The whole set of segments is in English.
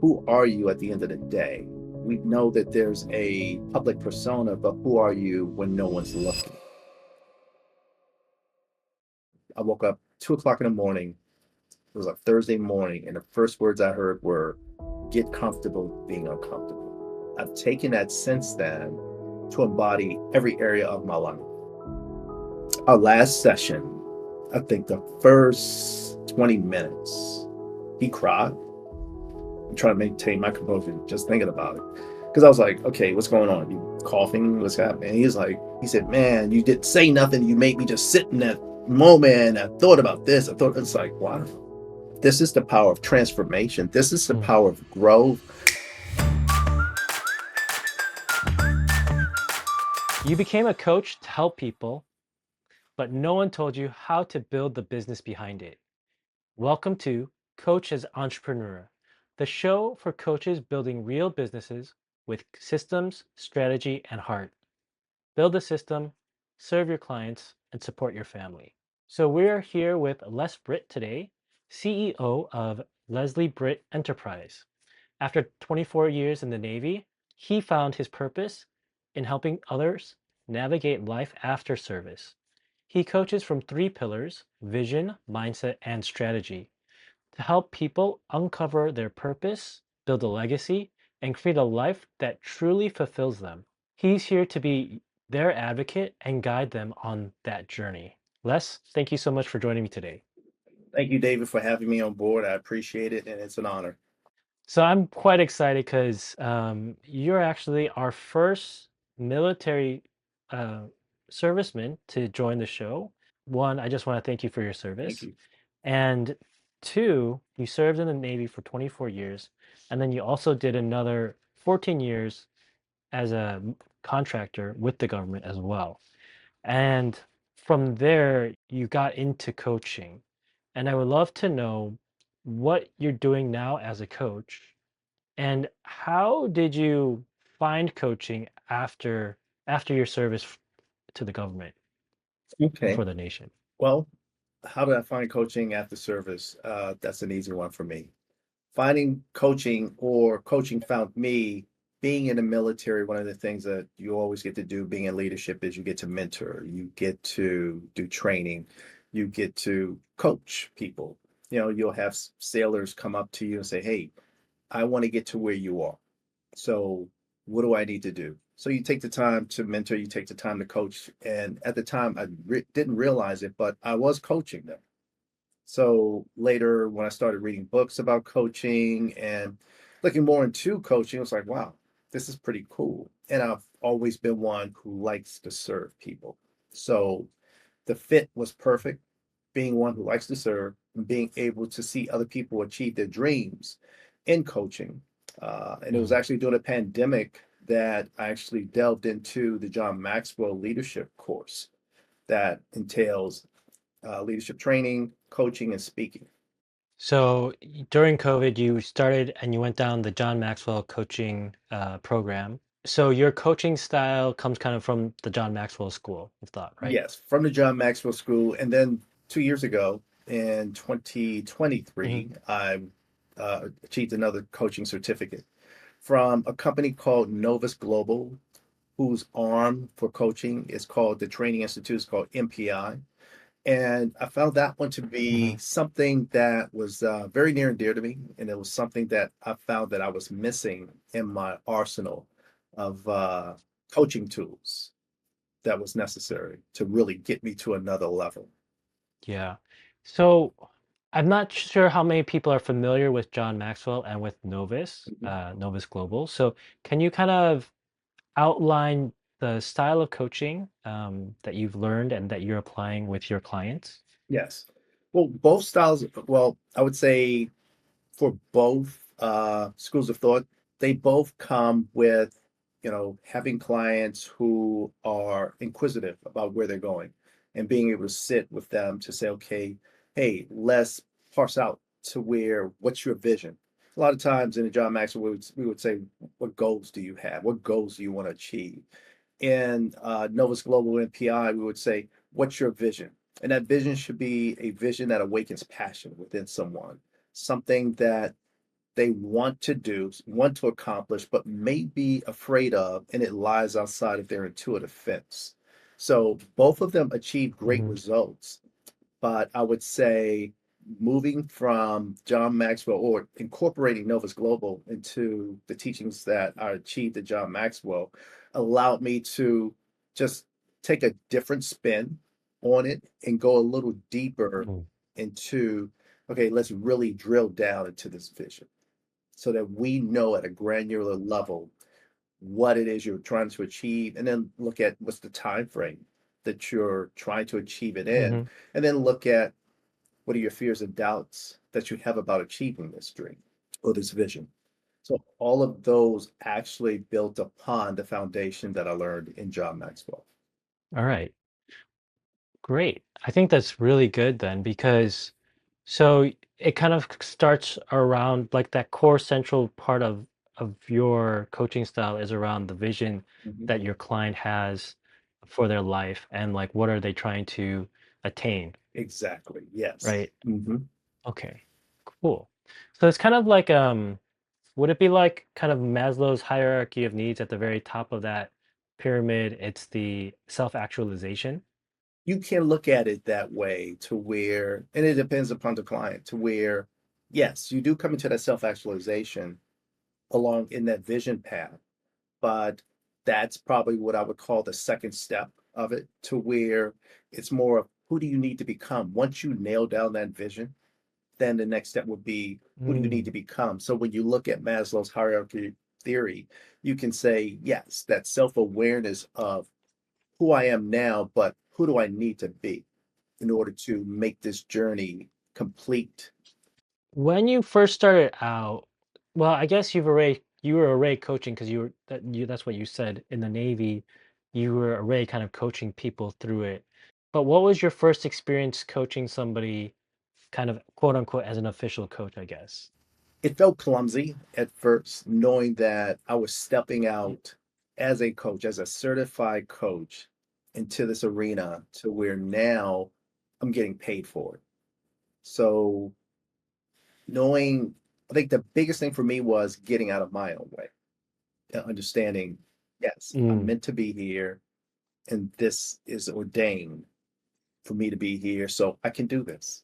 who are you at the end of the day? We know that there's a public persona, but who are you when no one's looking? I woke up 2 o'clock in the morning. It was a Thursday morning, and the first words I heard were, get comfortable being uncomfortable. I've taken that since then to embody every area of my life. Our last session, I think the first 20 minutes, he cried. I'm trying to maintain my composure just thinking about it. Because I was like, okay, what's going on? You coughing? What's happening? He said, man, you didn't say nothing. You made me just sit in that moment. I thought about this. I thought it's like, wow, this is the power of transformation. This is the Mm. power of growth. You became a coach to help people, but no one told you how to build the business behind it. Welcome to Coach as Entrepreneur, the show for coaches building real businesses with systems, strategy, and heart. Build a system, serve your clients, and support your family. So we're here with Britt today, CEO of Leslie Britt Enterprise. After 24 years in the Navy, he found his purpose in helping others navigate life after service. He coaches from three pillars: vision, mindset, and strategy to help people uncover their purpose, build a legacy, and create a life that truly fulfills them. He's here to be their advocate and guide them on that journey. Les, thank you so much for joining me today. Thank you, David, for having me on board. I appreciate it, and it's an honor. So I'm quite excited because you're actually our first military uh, serviceman to join the show. One, I just want to thank you for your Thank service. you. And two, you served in the Navy for 24 years. And then you also did another 14 years as a contractor with the government as well. And from there, you got into coaching. And I would love to know what you're doing now as a coach and how did you find coaching after your service to the government and Okay. for the nation? Well, how did I find coaching after service? That's an easy one for me. Finding coaching or coaching found me being in the military. One of the things that you always get to do being in leadership is you get to mentor, you get to do training, you get to coach people. You'll have sailors come up to you and say, hey, I want to get to where you are. So what do I need to do? So you take the time to mentor, you take the time to coach. And at the time, I didn't realize it, but I was coaching them. So later, when I started reading books about coaching and looking more into coaching, I was like, wow, this is pretty cool. And I've always been one who likes to serve people. So the fit was perfect, being one who likes to serve and being able to see other people achieve their dreams in coaching. And it was Mhm. actually during the pandemic that I actually delved into the John Maxwell leadership course that entails leadership training, coaching, and speaking. So during COVID, you started and you went down the John Maxwell coaching program. So your coaching style comes kind of from the John Maxwell School of Thought, right? Yes, from the John Maxwell School. And then 2 years ago in Hmm. 2023, I achieved another coaching certificate from a company called Novus Global, whose arm for coaching is called the Training Institute, is called MPI. And I found that one to be Hmm. something that was very near and dear to me. And it was something that I found that I was missing in my arsenal of coaching tools that was necessary to really get me to another level. Yeah. So I'm not sure how many people are familiar with John Maxwell and with Mhm. Novus Global. So can you kind of outline the style of coaching that you've learned and that you're applying with your clients? Yes. Well, both styles, well, I would say for both schools of thought, they both come with, having clients who are inquisitive about where they're going and being able to sit with them to say, okay, hey, let's parse out to where, what's your vision? A lot of times in the John Maxwell, we would say, what goals do you have? What goals do you want to achieve? In Novus Global NPI, we would say, what's your vision? And that vision should be a vision that awakens passion within someone, something that they want to do, want to accomplish, but may be afraid of, and it lies outside of their intuitive fence. So both of them achieve great Mhm. results, but I would say moving from John Maxwell or incorporating Novus Global into the teachings that I achieved at John Maxwell allowed me to just take a different spin on it and go a little deeper Mhm. into, okay, let's really drill down into this vision so that we know at a granular level what it is you're trying to achieve, and then look at what's the time frame that you're trying to achieve it in, Mhm. and then look at what are your fears and doubts that you have about achieving this dream or this vision. So all of those actually built upon the foundation that I learned in John Maxwell. All right. Great. I think that's really good then because it kind of starts around like that core central part of your coaching style is around the vision Mhm. that your client has for their life and like what are they trying to attain, Exactly. Yes. right? Mhm. Okay. Cool. So it's kind of like would it be like kind of Maslow's hierarchy of needs at the very top of that pyramid? It's the self-actualization. You can look at it that way to where, and it depends upon the client, to where, yes, you do come into that self-actualization along in that vision path, but that's probably what I would call the second step of it, to where it's more of who do you need to become? Once you nail down that vision, then the next step would be who do you need Mm. to become? So when you look at Maslow's hierarchy theory, you can say, yes, that self-awareness of who I am now, but who do I need to be in order to make this journey complete? When you first started out, well, I guess you were already coaching because that's what you said in the Navy. You were already kind of coaching people through it. But what was your first experience coaching somebody kind of quote unquote as an official coach, I guess? It felt clumsy at first, knowing that I was stepping Y- out as a coach, as a certified coach into this arena to where now I'm getting paid for it. So knowing, I think the biggest thing for me was getting out of my own way, understanding, yes, I'm Mm, meant to be here and this is ordained for me to be here. So I can do this.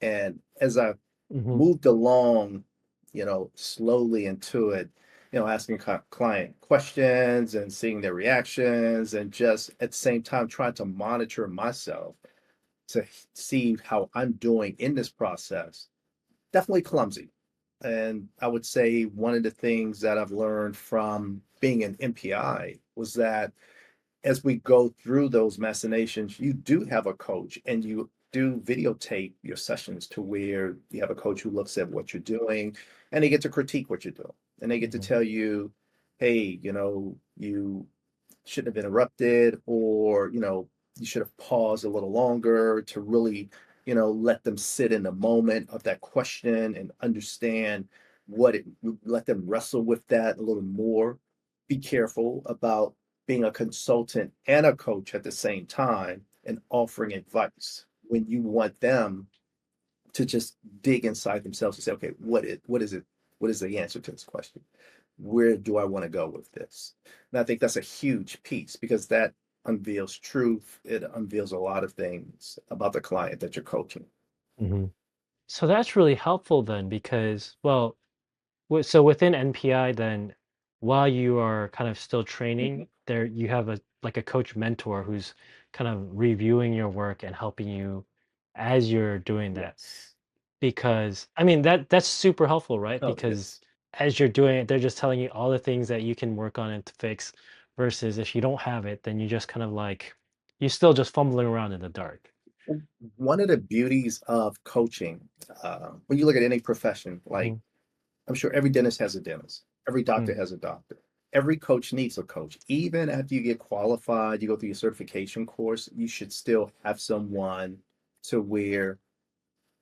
And as I hmm moved along, slowly into it, asking client questions and seeing their reactions, and just at the same time trying to monitor myself to see how I'm doing in this process. Definitely clumsy. And I would say one of the things that I've learned from being an MPI was that as we go through those machinations, you do have a coach and you do videotape your sessions to where you have a coach who looks at what you're doing and they get to critique what you're doing. And they get to hmm tell you, hey, you shouldn't have interrupted, or you should have paused a little longer to really let them sit in the moment of that question and understand what it, let them wrestle with that a little more. Be careful about being a consultant and a coach at the same time and offering advice when you want them to just dig inside themselves and say, okay, what is the answer to this question? Where do I want to go with this? And I think that's a huge piece because that unveils truth. It unveils a lot of things about the client that you're coaching. hmm So that's really helpful then because, well, so within NPI, then while you are kind of still Mhm. training, there you have a like a coach mentor who's kind of reviewing your work and helping you as you're doing that. Yes. Because I mean that's super helpful, right? Oh, it Because is. as you're doing it, they're just telling you all the things that you can work on and to fix. Versus if you don't have it, then you just kind of like you're still just fumbling around in the dark. One of the beauties of coaching, when you look at any profession, like Mhm, I'm sure every dentist has a dentist, every doctor mm, has a doctor. Every coach needs a coach. Even after you get qualified, you go through your certification course, you should still have someone to where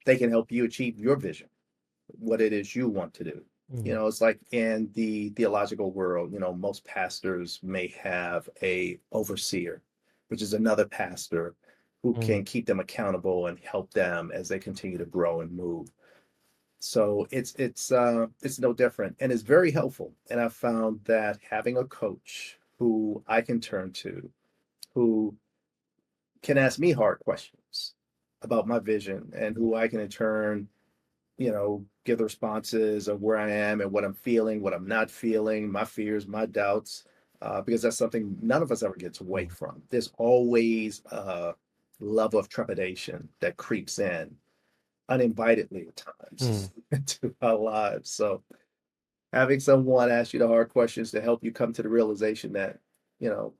they can help you achieve your vision, what it is you want to do. mhm, It's like in the theological world, most pastors may have a overseer, which is another pastor who mm, can keep them accountable and help them as they continue to grow and move. So it's no different, and it's very helpful. And I found that having a coach who I can turn to, who can ask me hard questions about my vision, and who I can in turn, give the responses of where I am and what I'm feeling, what I'm not feeling, my fears, my doubts, because that's something none of us ever gets away Mm, from. There's always a level of trepidation that creeps in uninvitedly at mm. times into our lives. So having someone ask you the hard questions to help you come to the realization that, you know,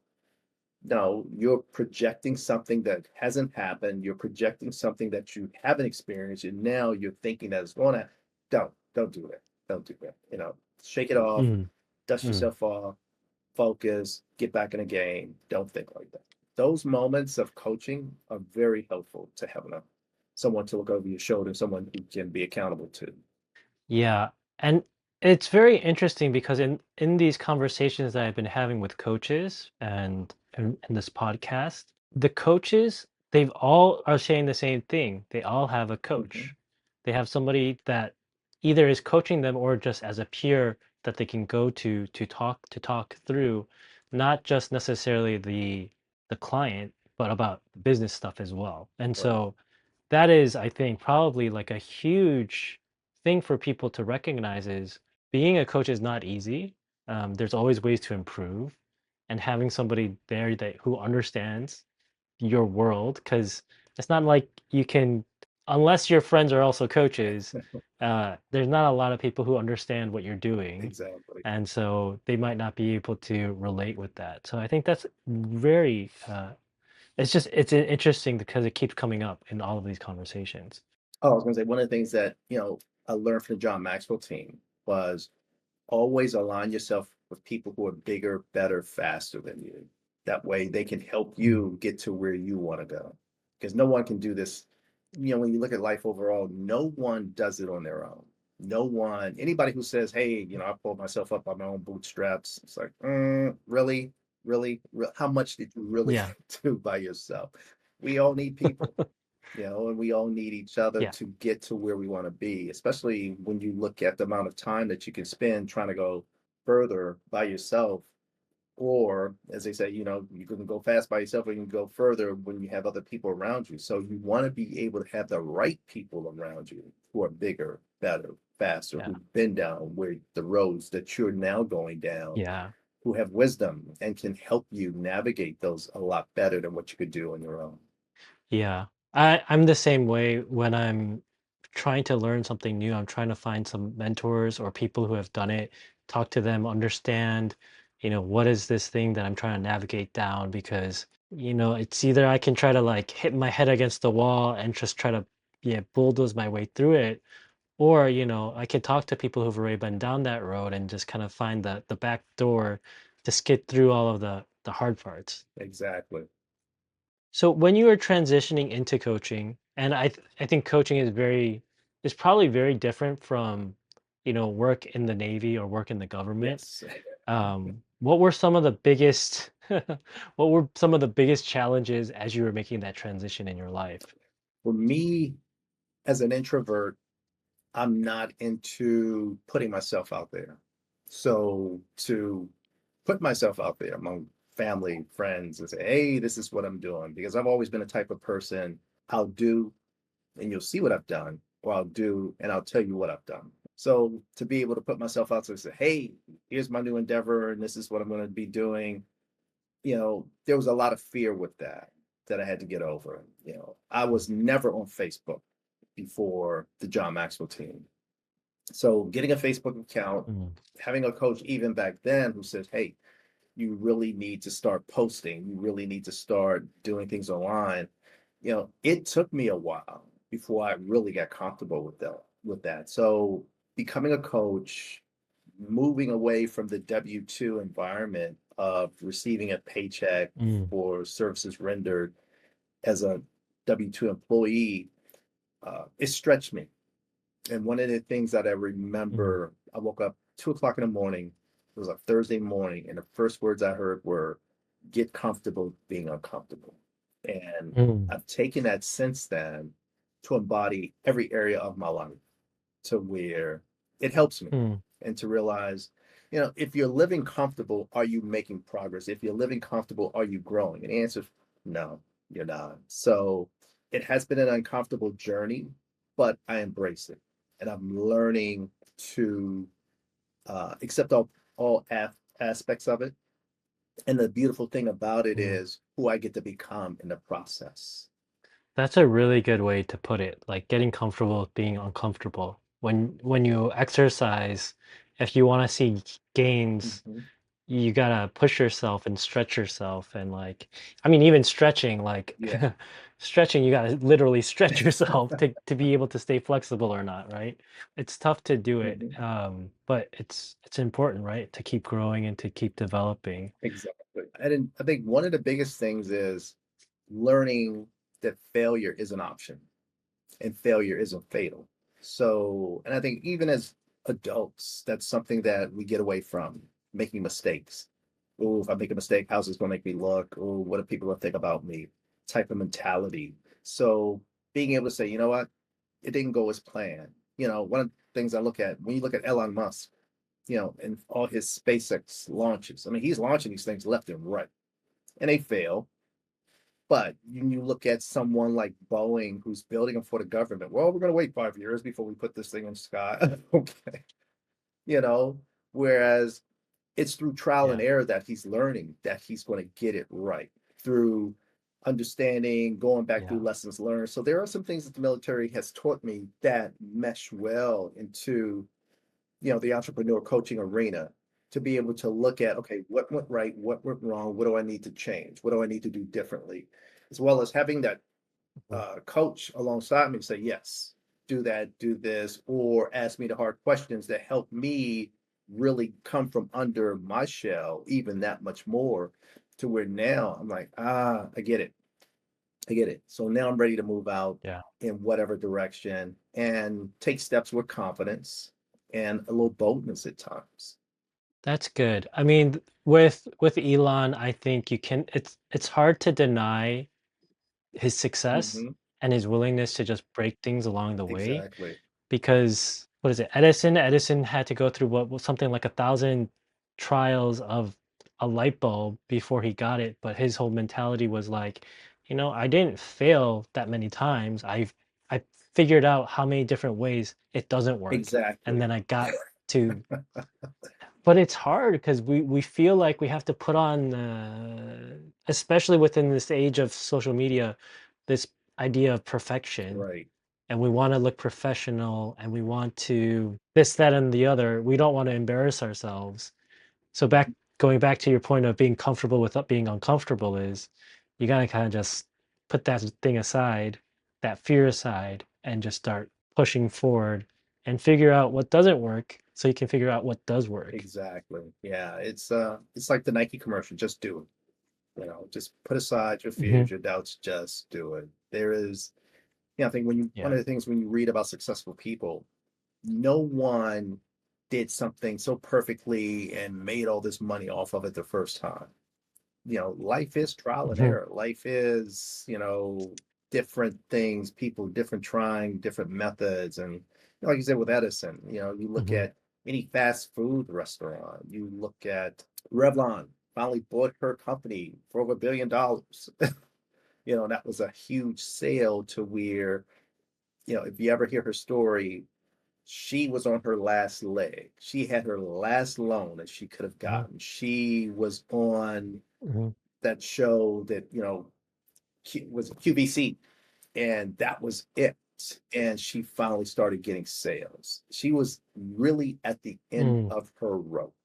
no, you're projecting something that hasn't happened. You're projecting something that you haven't experienced, and now you're thinking that it's going to. Don't do that. Don't do that. Shake it off, Mm, dust mm. yourself off, focus, get back in the game. Don't think like that. Those moments of coaching are very helpful to having someone to look over your shoulder, someone who can be accountable to. Yeah, and it's very interesting because in these conversations that I've been having with coaches and in this podcast, the coaches, they've all are saying the same thing. They all have a Mhm. coach. They have somebody that either is coaching them or just as a peer that they can go to talk through not just necessarily the client, but about business stuff as well. And Right. so that is, I think, probably like a huge thing for people to recognize is being a coach is not easy. There's always ways to improve, and having somebody there that who understands your world, because it's not like you can, unless your friends are also coaches. There's not a lot of people who understand what you're doing, Exactly. and so they might not be able to relate with that. So I think that's very it's interesting because it keeps coming up in all of these conversations. Oh, I was going to say one of the things that I learned from the John Maxwell team was always align yourself with people who are bigger, better, faster than you. That way they can help Mm. you get to where you want to go. Because no one can do this. When you look at life overall, no one does it on their own. No one, anybody who says, hey, I pulled myself up by my own bootstraps, it's like, really? Really? How much did you really Yeah. do by yourself? We all need people, and we all need each other Yeah. to get to where we want to be, especially when you look at the amount of time that you can spend trying to go further by yourself. Or, as they say, you can go fast by yourself, or you can go further when you have other people around you. So you want to be able to have the right people around you who are bigger, better, faster, Yeah. who've been down where the roads that you're now going down, Yeah. who have wisdom and can help you navigate those a lot better than what you could do on your own. Yeah. I'm the same way when I'm trying to learn something new. I'm trying to find some mentors or people who have done it, talk to them, understand, what is this thing that I'm trying to navigate down because, it's either I can try to like hit my head against the wall and just try to, yeah, bulldoze my way through it. Or, I can talk to people who've already been down that road and just kind of find the back door to skid through all of the hard parts. Exactly. So when you are transitioning into coaching, and I think coaching is probably very different from, work in the Navy or work in the government. Yes. What were some of the biggest what were some of the biggest challenges as you were making that transition in your life? For me, as an introvert, I'm not into putting myself out there. So to put myself out there among family, friends, and say, hey, this is what I'm doing, because I've always been a type of person, I'll do and you'll see what I've done, or I'll do and I'll tell you what I've done. So to be able to put myself out there and say, hey, here's my new endeavor, and this is what I'm going to be doing, there was a lot of fear with that I had to get over. I was never on Facebook before the John Maxwell team. So getting a Facebook account, Mm, having a coach even back then who said, hey, you really need to start posting, you really need to start doing things online. It took me a while before I really got comfortable with that. So becoming a coach, moving away from the W-2 environment of receiving a paycheck mm, for services rendered as a W-2 employee, it stretched me. And one of the things that I mm, remember, I woke up 2 o'clock in the morning. It was a Thursday morning, and the first words I heard were, "Get comfortable being uncomfortable." And mm, I've taken that since then to embody every area of my life. to where it helps me Mm. and to realize, if you're living comfortable, are you making progress? If you're living comfortable, are you growing? And the answer is no, you're not. So it has been an uncomfortable journey, but I embrace it. And I'm learning to accept all aspects of it. And the beautiful thing about it Mm. is who I get to become in the process. That's a really good way to put it, like getting comfortable with being uncomfortable. When you exercise, if you want to see gains, Mhm. you gotta push yourself and stretch yourself and like I mean even stretching like Yeah. stretching you gotta literally stretch yourself to be able to stay flexible or not, right? It's tough to do it, Mhm. but it's important, right? To keep growing and to keep developing. Exactly. I think one of the biggest things is learning that failure is an option and failure isn't fatal. So, and I think even as adults, that's something that we get away from, making mistakes. Oh, if I make a mistake, how's this going to make me look? Oh, what do people think about me? Type of mentality. So, being able to say, you know what, it didn't go as planned. One of the things I look at when you look at Elon Musk, and all his SpaceX launches. I mean, he's launching these things left and right, and they fail. But you look at someone like Boeing who's building them for the government. Well, we're going to wait 5 years before we put this thing in the sky. Okay. You know, whereas it's through trial and Yeah. error that he's learning that he's going to get it right through understanding, going back through Yeah. lessons learned. So there are some things that the military has taught me that mesh well into the entrepreneur coaching arena to be able to look at, okay, what went right, what went wrong, what do I need to change, what do I need to do differently, as well as having that Mhm. coach alongside me say, yes, do that, do this, or ask me the hard questions that help me really come from under my shell even that much more, to where now I'm like, I get it. I get it. So now I'm ready to move out Yeah. in whatever direction and take steps with confidence and a little boldness at times. That's good. I mean, with Elon, I think you can it's hard to deny his success Hmm. and his willingness to just break things along the way. Exactly. Because what is it? Edison had to go through what was something like 1,000 trials of a light bulb before he got it, but his whole mentality was like, I didn't fail that many times. I figured out how many different ways it doesn't work, and Exactly. then I got to. But it's hard because we feel like we have to put on, especially within this age of social media, this idea of perfection, Right. and we want to look professional and we want to this, that, and the other. We don't want to embarrass ourselves. So Mhm. going back to your point of being comfortable with being uncomfortable is you gotta kind of just put that thing aside, that fear aside, and just start pushing forward and figure out what doesn't work so you can figure out what does work. Exactly. Yeah. It's like the Nike commercial, just do it. Just put aside your Hmm. fears, your doubts, just do it. There is, I think one Yeah. of the things when you read about successful people, no one did something so perfectly and made all this money off of it the first time. Life is trial and Hmm. error. Life is, different things, people different trying different methods. And like you said with Edison, you look Hmm. at any fast food restaurant, you look at Revlon finally bought her company for over $1 billion. That was a huge sale to where, if you ever hear her story, she was on her last leg. She had her last loan that she could have Hmm. gotten. She was on Hmm. that show that, was QVC, and that was it. And she finally started getting sales. She was really at the end Mm. of her rope.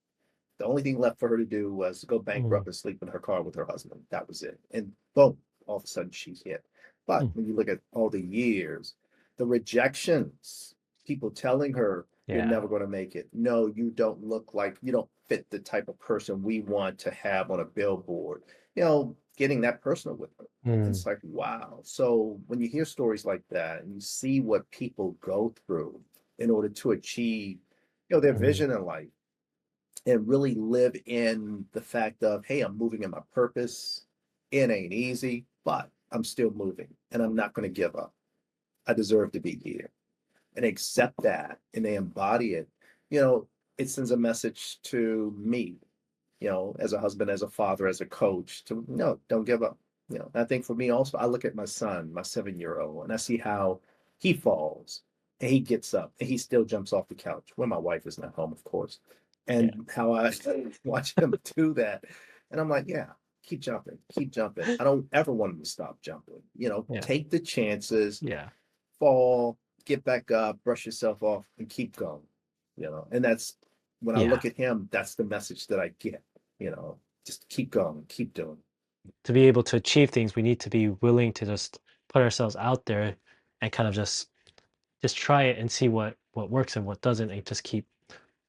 The only thing left for her to do was go Mm. bankrupt and sleep in her car with her husband. That was it. And boom, all of a sudden she hit. But Mm. when you look at all the years, the rejections, people telling her, you're Yeah. never going to make it. No, you don't look like, you don't fit the type of person we want to have on a billboard. Getting that personal with her. Mm. It's like, wow. So when you hear stories like that and you see what people go through in order to achieve, their Hmm. vision in life, and really live in the fact of, hey, I'm moving in my purpose. It ain't easy, but I'm still moving and I'm not going to give up. I deserve to be here. and accept that and they embody it, you know, it sends a message to me, as a husband, as a father, as a coach, to no, don't give up. I think for me also, I look at my son, my 7-year-old, and I see how he falls and he gets up and he still jumps off the couch when my wife is not home, of course, Yeah. and how I watch him do that. And I'm like, yeah, keep jumping, keep jumping. I don't ever want him to stop jumping. Yeah. Take the chances, Yeah. fall, get back up, brush yourself off, and keep going. And that's when I Yeah. look at him, that's the message that I get, just keep going, keep doing. To be able to achieve things, we need to be willing to just put ourselves out there and kind of just try it and see what works and what doesn't, and just keep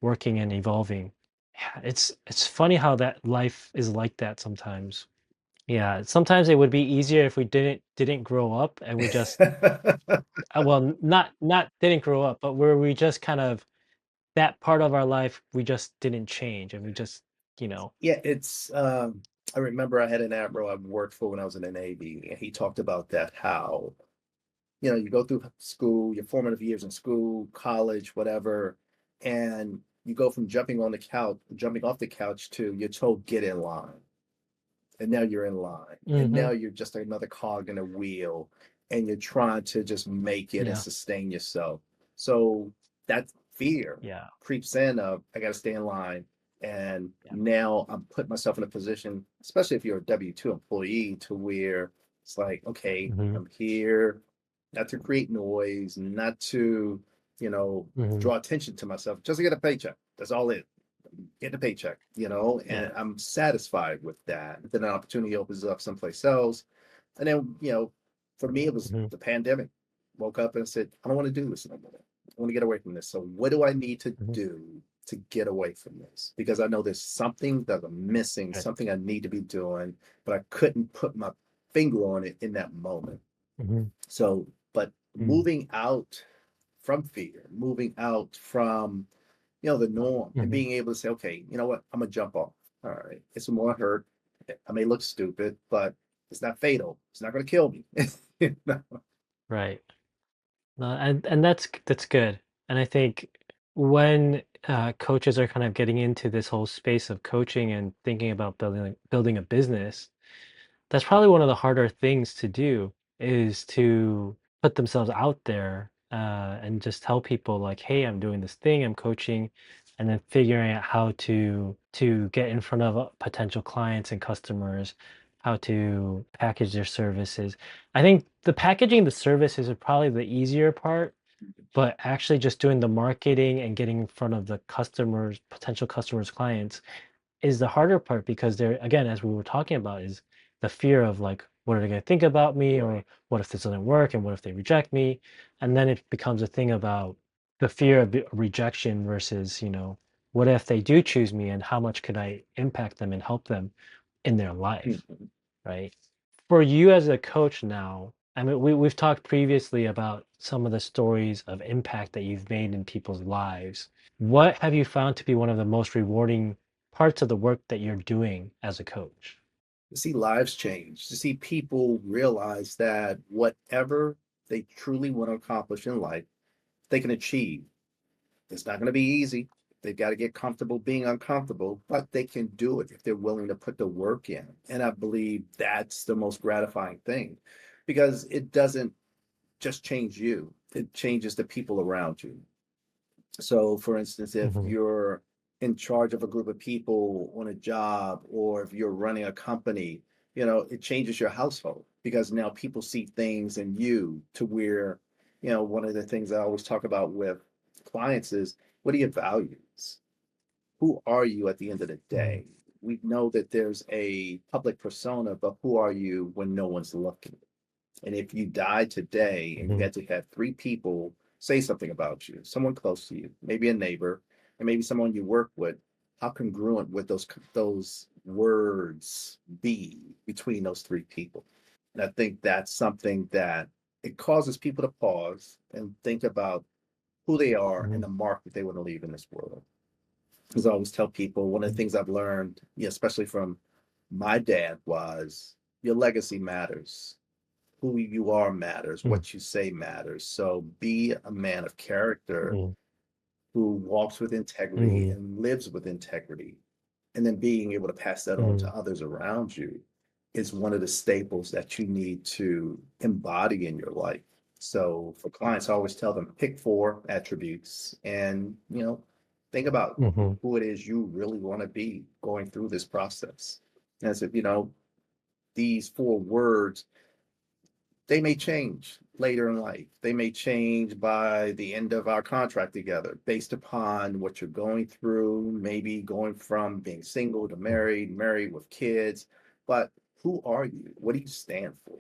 working and evolving. Yeah, it's funny how that life is like that sometimes. Yeah, sometimes it would be easier if we didn't grow up and we just well, not didn't grow up, but where we just kind of that part of our life we just didn't change and we just, you know. Yeah, I remember I had an admiral I worked for when I was in the Navy, and he talked about that, how, you go through school, your formative years in school, college, whatever, and you go from jumping off the couch to you're told get in line. And now you're in line. And Mhm. now you're just another cog in a wheel, and you're trying to just make it and Yeah. sustain yourself. So that fear Yeah. creeps in of I gotta stay in line. And Yeah. now I'm putting myself in a position, especially if you're a W-2 employee, to where it's like, okay, Mhm. I'm here not to create noise, not to, you know, Mhm. draw attention to myself, just to get a paycheck. That's all it get a paycheck, Yeah. and I'm satisfied with that. Then an opportunity opens up someplace else. And then, for me, it was Mhm. the pandemic. Woke up and said, I don't want to do this no more. I want to get away from this. So, what do I need to Mhm. do to get away from this? Because I know there's something that I'm missing, Right. something I need to be doing, but I couldn't put my finger on it in that moment. Mhm. So, but Mm. moving out from fear, moving out from the norm, and Mhm. being able to say, okay, you know what, I'm gonna jump off. All right, it's more hurt. I may look stupid, but it's not fatal. It's not gonna kill me. You know? Right. No, and that's good. And I think when coaches are kind of getting into this whole space of coaching and thinking about building a business, that's probably one of the harder things to do is to put themselves out there and just tell people like, "Hey, I'm doing this thing, I'm coaching," and then figuring out how to get in front of potential clients and customers, how to package their services. I think the packaging the services is probably the easier part, but actually just doing the marketing and getting in front of the customers, potential customers, clients is the harder part because there again, as we were talking about, is the fear of like, what are they going to think about me, or Right. what if this doesn't work, and what if they reject me, and then it becomes a thing about the fear of rejection versus, what if they do choose me, and how much could I impact them and help them in their life, Mhm. right? For you as a coach now, I mean, we've talked previously about some of the stories of impact that you've made in people's lives. What have you found to be one of the most rewarding parts of the work that you're doing as a coach? To see lives change, to see people realize that whatever they truly want to accomplish in life, they can achieve. It's not going to be easy. They've got to get comfortable being uncomfortable, but they can do it if they're willing to put the work in. And I believe that's the most gratifying thing, because it doesn't just change you, it changes the people around you. So, for instance, if Mhm. you're in charge of a group of people on a job, or if you're running a company, it changes your household, because now people see things in you to where, one of the things I always talk about with clients is, what are your values? Who are you at the end of the Mm. day? We know that there's a public persona, but who are you when no one's looking? And if you died today and you Mhm. had to have three people say something about you, someone close to you, maybe a neighbor, and maybe someone you work with, how congruent would those words be between those three people? And I think that's something that it causes people to pause and think about who they are and Mhm. the mark that they want to leave in this world. Because I always tell people, one of the Mhm. things I've learned, especially from my dad, was your legacy matters. who you are matters, mm, what you say matters. So be a man of character mm, who walks with integrity mm, and lives with integrity. And then being able to pass that on mm, to others around you is one of the staples that you need to embody in your life. So for clients, I always tell them pick 4 attributes and, think about mhm. who it is you really want to be going through this process. As if, these 4 words, they may change later in life. They may change by the end of our contract together based upon what you're going through, maybe going from being single to married, married with kids. But who are you? What do you stand for?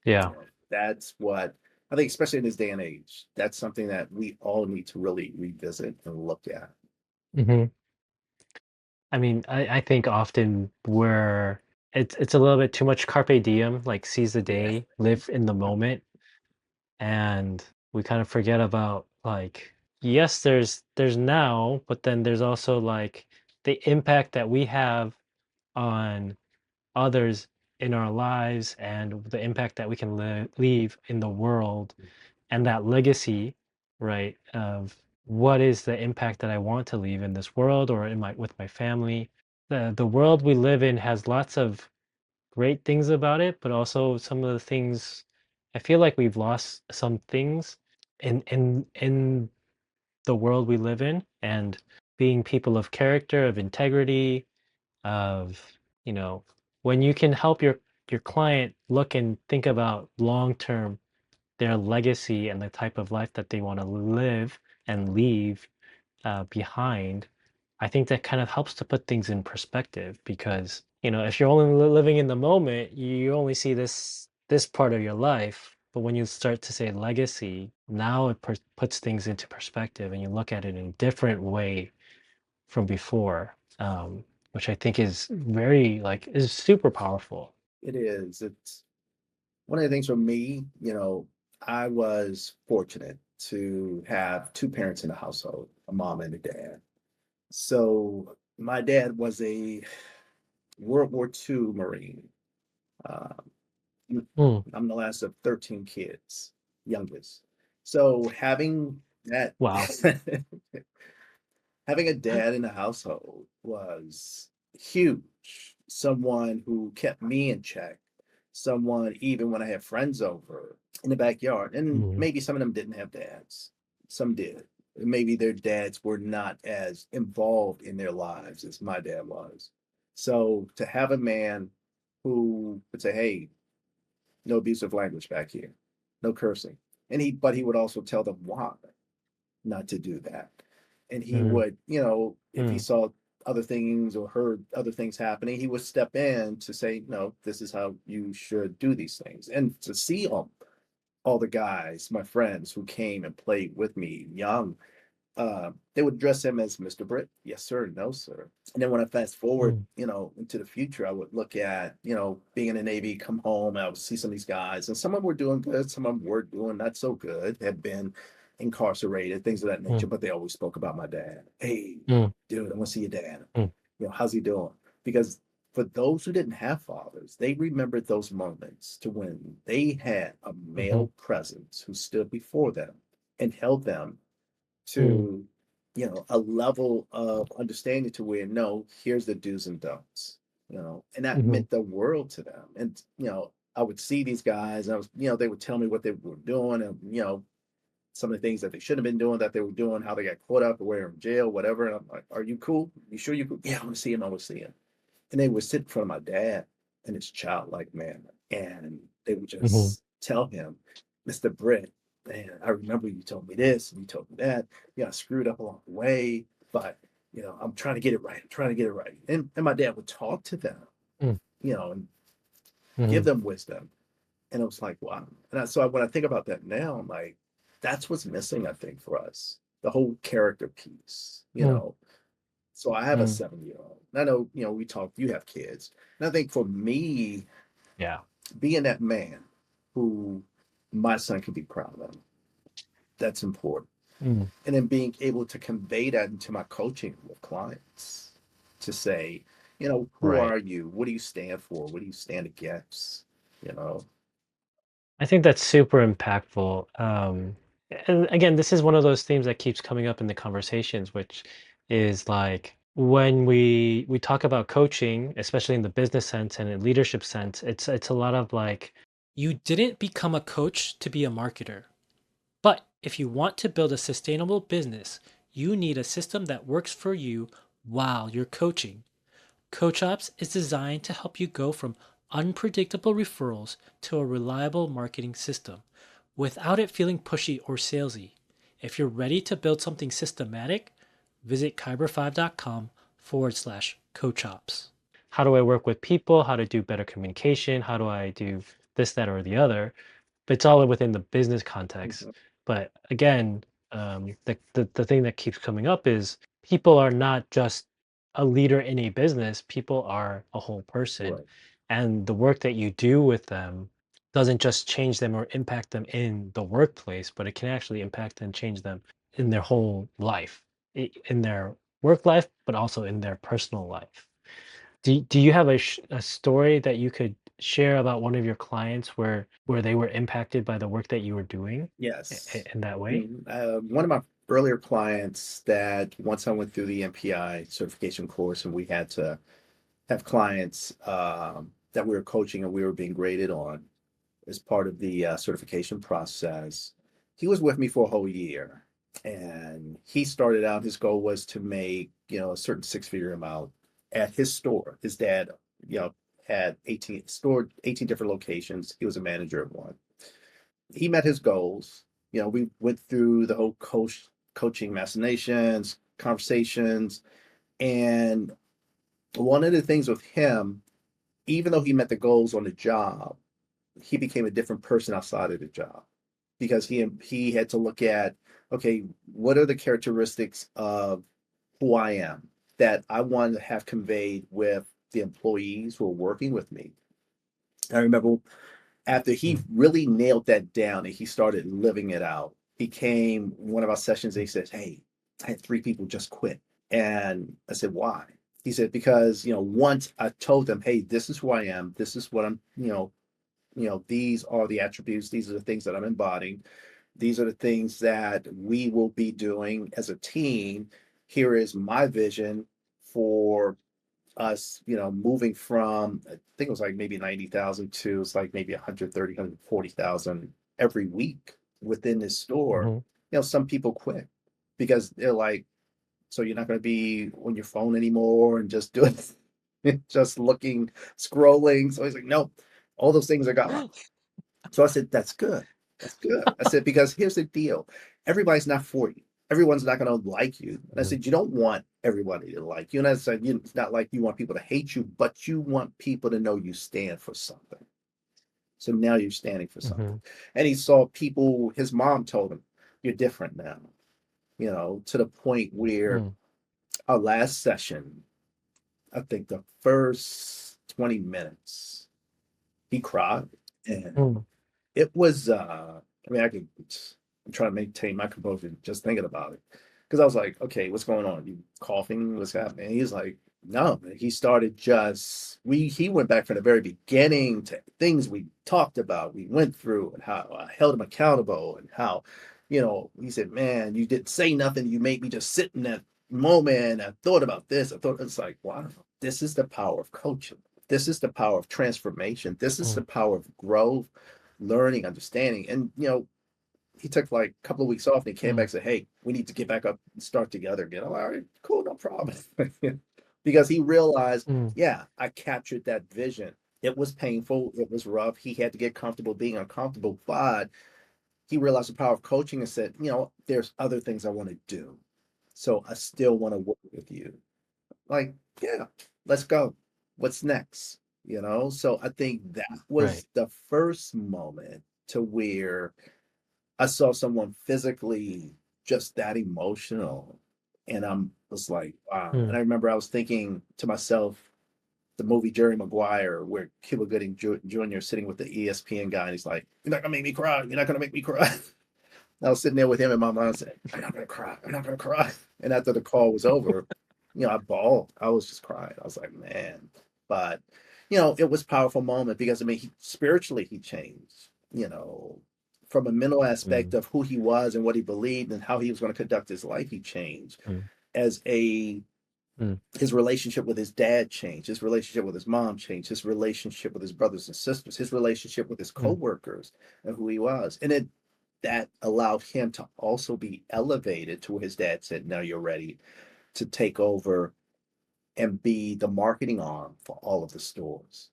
Yeah. That's what I think, especially in this day and age, that's something that we all need to really revisit and look at. Mhm. I mean, I think often we're it's a little bit too much carpe diem, like seize the Yeah, day, live in the moment, and we kind of forget about like yes, there's now, but then there's also like the impact that we have on others in our lives and the impact that we can leave in the world and that legacy, right, of what is the impact that I want to leave in this world or in my with my family. The world we live in has lots of great things about it, but also some of the things I feel like we've lost some things in the world we live in and being people of character, of integrity, of, you know, when you can help your client look and think about long term their legacy and the type of life that they want to live and leave behind, I think that kind of helps to put things in perspective because, if you're only living in the moment, you only see this part of your life. But when you start to say legacy, now it puts things into perspective and you look at it in a different way from before, which I think is very like is super powerful. it is. It's one of the things for me, I was fortunate to have 2 parents in the household, a mom and a dad. So my dad was a World War II Marine. Um, Mm, I'm the last of 13 kids, youngest. So having that, wow. having a dad in the household was huge. Someone who kept me in check. Someone, even when I had friends over in the backyard, and Mm, maybe some of them didn't have dads. Some did. Maybe their dads were not as involved in their lives as my dad was. So to have a man who would say, "Hey, no abusive language back here, no cursing," but he would also tell them why not to do that. And he mm, would, if he mm, saw other things or heard other things happening, he would step in to say, no, this is how you should do these things. And to see all the guys, my friends who came and played with me young, they would address him as Mr. Britt. Yes, sir. No, sir. And then when I fast forward, mm, into the future, I would look at, being in the Navy, come home, I would see some of these guys, and some of them were doing good, some of them were doing not so good, had been incarcerated, things of that nature, mm, but they always spoke about my dad. Hey, mm, dude, I want to see your dad. mm, How's he doing? Because for those who didn't have fathers, they remembered those moments to when they had a mhm, male presence who stood before them and held them mm, to a level of understanding to where no, here's the do's and don'ts, and that mhm, meant the world to them. And I would see these guys, and I was, they would tell me what they were doing, and some of the things that they shouldn't have been doing that they were doing, how they got caught up or were in jail, whatever. And I'm like, are you cool? You sure you cool? Yeah, I want to see him. I want to see him. And they would sit in front of my dad and his childlike manner, and they would mhm, just tell him, Mr. Britt, man, I remember you told me this and you told me that. Yeah, I screwed up along the way, but I'm trying to get it right. I'm trying to get it right. And my dad would talk to them, mm, and give mhm, them wisdom. And I was like, wow. So when I think about that now, I'm like, that's what's missing, I think, for us. The whole character piece. mm, So I have a mm. 7-year-old. I know, we talk, you have kids. And I think for me, Yeah. being that man who my son can be proud of, that's important. Mm, And then being able to convey that into my coaching with clients to say, who right. are you? What do you stand for? What do you stand against? You know? I think that's super impactful. And again, this is one of those themes that keeps coming up in the conversations, which is like when we talk about coaching, especially in the business sense and in leadership sense, it's a lot of like you didn't become a coach to be a marketer. But if you want to build a sustainable business, you need a system that works for you while you're coaching. Coach Ops is designed to help you go from unpredictable referrals to a reliable marketing system without it feeling pushy or salesy. If you're ready to build something systematic, visit kyber5.com/coach ops. How do I work with people? How to do better communication? How do I do this, that, or the other? But it's all within the business context. Mhm. But again, the thing that keeps coming up is people are not just a leader in a business, people are a whole person. Right. And the work that you do with them doesn't just change them or impact them in the workplace, but it can actually impact and change them in their whole life, in their work life, but also in their personal life. Do you have a story that you could share about one of your clients where they were impacted by the work that you were doing Yes. in that way? One of my earlier clients that once I went through the MPI certification course and we had to have clients that we were coaching and we were being graded on as part of the certification process. He was with me for a whole year, and he started out. His goal was to make a certain six-figure amount at his store. His dad, you know, had 18 different locations. He was a manager of one. He met his goals. We went through the whole coaching machinations, conversations, and one of the things with him, even though he met the goals on the job, he became a different person outside of the job because he had to look at, okay, what are the characteristics of who I am that I want to have conveyed with the employees who are working with me. I remember after he Mm, really nailed that down and he started living it out, he came one of our sessions and he mm, says, hey, I had three people just quit. And I said, why? He said, because, once I told them, hey, this is who I am, this is what I'm, these are the attributes, these are the things that I'm embodying, these are the things that we will be doing as a team. Here is my vision for us, moving from, I think it was like maybe 90,000 to it's like maybe 130, 140,000 every week within this store. mhm, Some people quit because they're like, so you're not going to be on your phone anymore and just doing, just looking, scrolling. So he's like, no, all those things are gone. So I said, that's good. That's good. I said, because here's the deal. Everybody's not for you. Everyone's not going to like you. And I mhm, said, you don't want everybody to like you. And I said, it's not like you want people to hate you, but you want people to know you stand for something. So now you're standing for something. mhm, And he saw people, his mom told him, you're different now, to the point where mm, our last session, I think the first 20 minutes, he cried. And mm, it was, I mean, I'm trying to maintain my composure just thinking about it. Because I was like, okay, what's going on? You coughing? What's happening? He's like, no, man. He started he went back from the very beginning to things we talked about, we went through, and how I held him accountable, and how, he said, man, you didn't say nothing. You made me just sit in that moment. I thought about this. I thought it's like, wow, this is the power of coaching. This is the power of transformation. This is the mm, power of growth, learning, understanding. And he took like a couple of weeks off and he came back mm, and said, hey, we need to get back up and start together again. I'm like, all right, cool, no problem. Because he realized, mm, yeah, I captured that vision. It was painful, it was rough. He had to get comfortable being uncomfortable, but he realized the power of coaching and said, there's other things I want to do. So I still want to work with you. Like, yeah, let's go. What's next? So I think that right. was the first moment to where I saw someone physically just that emotional. And I'm was like, wow. And Mm, I remember I was thinking to myself, the movie Jerry Maguire, where Cuba Gooding Jr. sitting with the ESPN guy, and he's like, you're not gonna make me cry. You're not gonna make me cry. I was sitting there with him and my mom said, I'm not gonna cry. I'm not gonna cry. And after the call was over, I bawled. I was just crying. I was like, man. But it was a powerful moment because I mean spiritually he changed. you know, from a mental aspect mm, of who he was and what he believed and how he was going to conduct his life, he changed. mm, As a mm, His relationship with his dad changed, his relationship with his mom changed, his relationship with his brothers and sisters, his relationship with his mm. coworkers and who he was. And it that allowed him to also be elevated to where his dad said, now you're ready to take over and be the marketing arm for all of the stores.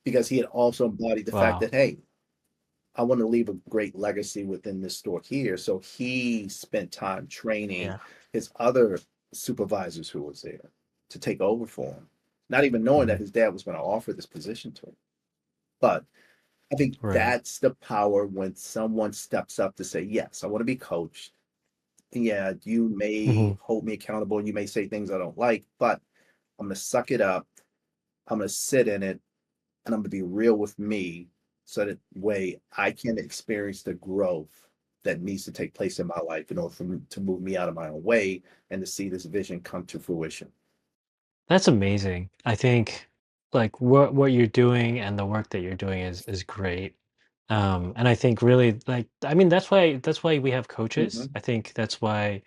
Because he had also embodied the fact Wow. that, hey, I want to leave a great legacy within this store here. So he spent time training Yeah. his other supervisors who was there to take over for him, not even knowing that Mm, his dad was going to offer this position to him. But I think right. that's the power when someone steps up to say, yes, I want to be coached. And yeah, you may Hmm. hold me accountable and you may say things I don't like, but I'm going to suck it up. I'm going to sit in it and I'm going to be real with me so that way I can experience the growth that needs to take place in my life in order for me to move me out of my own way and to see this vision come to fruition. That's amazing. I think like what you're doing and the work that you're doing is great. And I think really like I mean that's why we have coaches. Hmm. I think that's why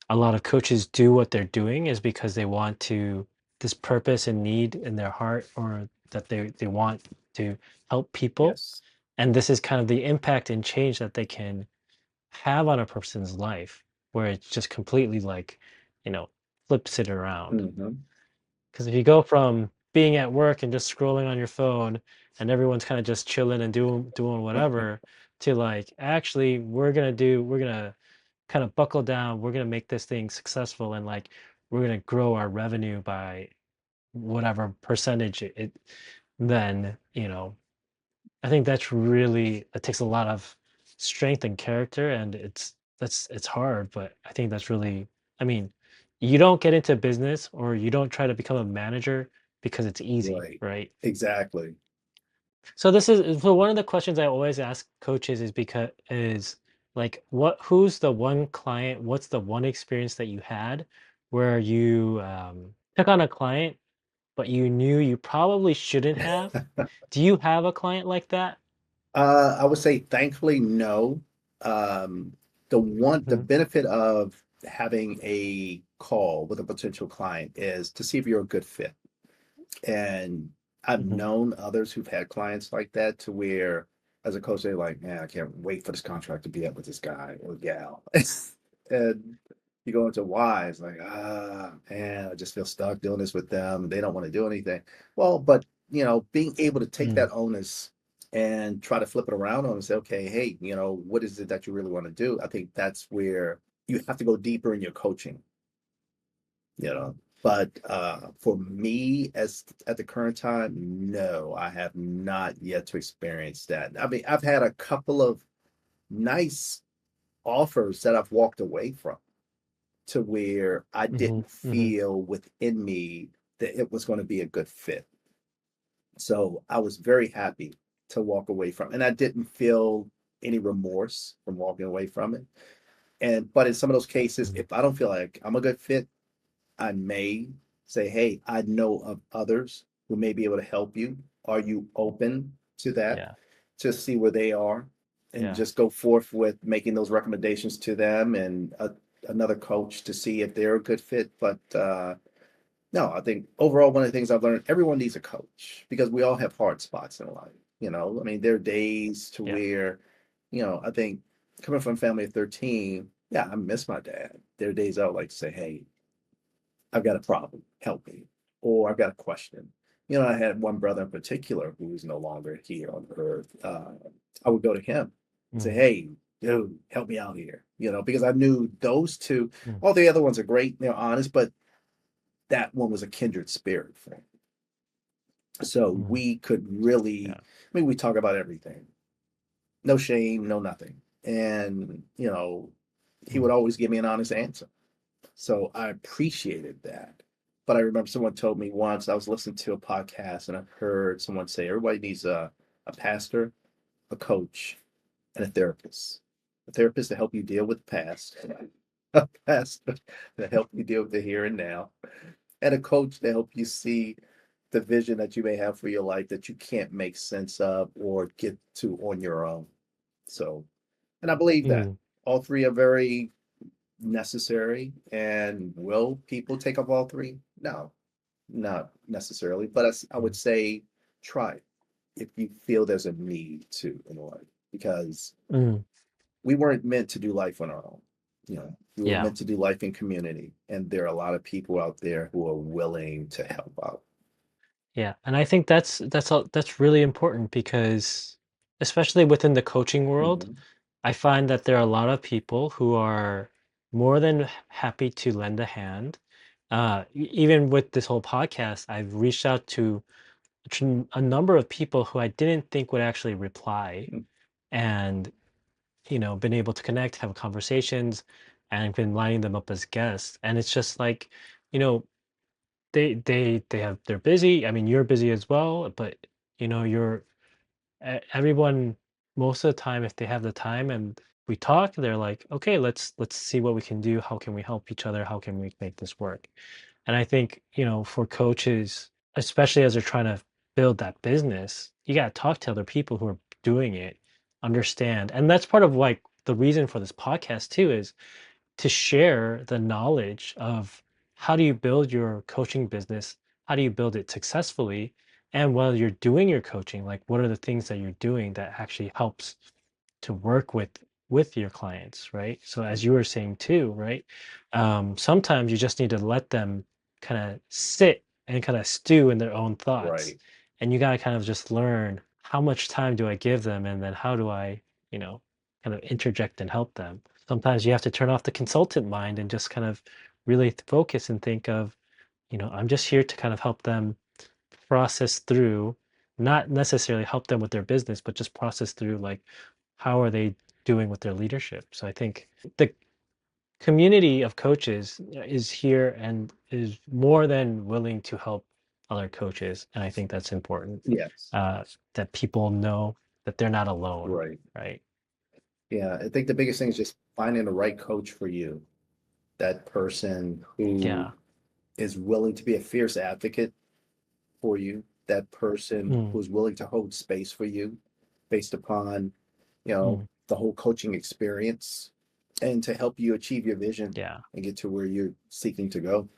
a lot of coaches do what they're doing is because they want to this purpose and need in their heart or that they want to help people. Yes. And this is kind of the impact and change that they can have on a person's life where it's just completely like, you know, flips it around. Hmm. Because if you go from being at work and just scrolling on your phone and everyone's kind of just chilling and doing whatever to like actually we're gonna kind of buckle down, we're gonna make this thing successful and like we're gonna grow our revenue by whatever percentage then I think that's really it takes a lot of strength and character and it's hard, but I think that's really I mean, you don't get into business or you don't try to become a manager because it's easy, Right. right? Exactly. So one of the questions I always ask coaches is because is like who's the one client, what's the one experience that you had where you took on a client but you knew you probably shouldn't have? Do you have a client like that? I would say thankfully, no. Um, the Mhm, benefit of having a call with a potential client is to see if you're a good fit. And I've mhm, known others who've had clients like that to where, as a coach, they're like, man, I can't wait for this contract to be up with this guy or gal. And you go into why, it's like, man, I just feel stuck doing this with them. They don't want to do anything. Well, but being able to take mm, that onus and try to flip it around on and say, okay, hey, what is it that you really want to do? I think that's where you have to go deeper in your coaching you know. But for me, as at the current time, no, I have not yet to experience that. I mean, I've had a couple of nice offers that I've walked away from to where I mhm, didn't mhm, feel within me that it was going to be a good fit. So I was very happy to walk away from, and I didn't feel any remorse from walking away from it. And but in some of those cases, mhm. if I don't feel like I'm a good fit, I may say, "Hey, I know of others who may be able to help you. Are you open to that?" Yeah, To see where they are and yeah, just go forth with making those recommendations to them and another coach to see if they're a good fit. But no, I think overall, one of the things I've learned, everyone needs a coach because we all have hard spots in life. I mean, there are days to yeah, where, I think coming from a family of 13, yeah, I miss my dad. There are days I would like to say, hey, I've got a problem, help me. Or I've got a question. I had one brother in particular who is no longer here on earth. I would go to him and say, mm, hey, dude, help me out here, because I knew those two, mm, all the other ones are great, they're honest, but that one was a kindred spirit for me. So mm, we could really, yeah, I mean, we talk about everything, no shame, no nothing. And, he mm, would always give me an honest answer. So I appreciated that. But I remember someone told me once, I was listening to a podcast and I heard someone say everybody needs a pastor, a coach, and a therapist. A therapist to help you deal with the past, a pastor to help you deal with the here and now, and a coach to help you see the vision that you may have for your life that you can't make sense of or get to on your own. So, and I believe that Mm, all three are very necessary. And will people take up all three? No, not necessarily. But I would mm, say try it if you feel there's a need to in life, because mm. we weren't meant to do life on our own. We were Yeah. meant to do life in community, and there are a lot of people out there who are willing to help out. Yeah, and I think that's really important because especially within the coaching world, Mhm. I find that there are a lot of people who are more than happy to lend a hand. Even with this whole podcast, I've reached out to a number of people who I didn't think would actually reply, Mm. and been able to connect, have conversations, and been lining them up as guests. And it's just like, you know, they're busy. I mean, you're busy as well, but you're everyone most of the time, if they have the time and we talk, they're like, okay, let's see what we can do. How can we help each other? How can we make this work? And I think, for coaches, especially as they're trying to build that business, you got to talk to other people who are doing it, understand. And that's part of like the reason for this podcast too, is to share the knowledge of how do you build your coaching business? How do you build it successfully? And while you're doing your coaching, like what are the things that you're doing that actually helps to work with your clients, right? So as you were saying too, right? Sometimes you just need to let them kind of sit and kind of stew in their own thoughts. Right. And you got to kind of just learn how much time do I give them and then how do I, kind of interject and help them. Sometimes you have to turn off the consultant mind and just kind of really focus and think of, I'm just here to kind of help them process through, not necessarily help them with their business, but just process through like how are they doing with their leadership. So I think the community of coaches is here and is more than willing to help other coaches, and I think that's important. Yes. uh, that people know that they're not alone, Right. right? Yeah. I think the biggest thing is just finding the right coach for you. That person who Yeah. is willing to be a fierce advocate for you. That person Mm, who's willing to hold space for you based upon, mm, the whole coaching experience, and to help you achieve your vision yeah. and get to where you're seeking to go.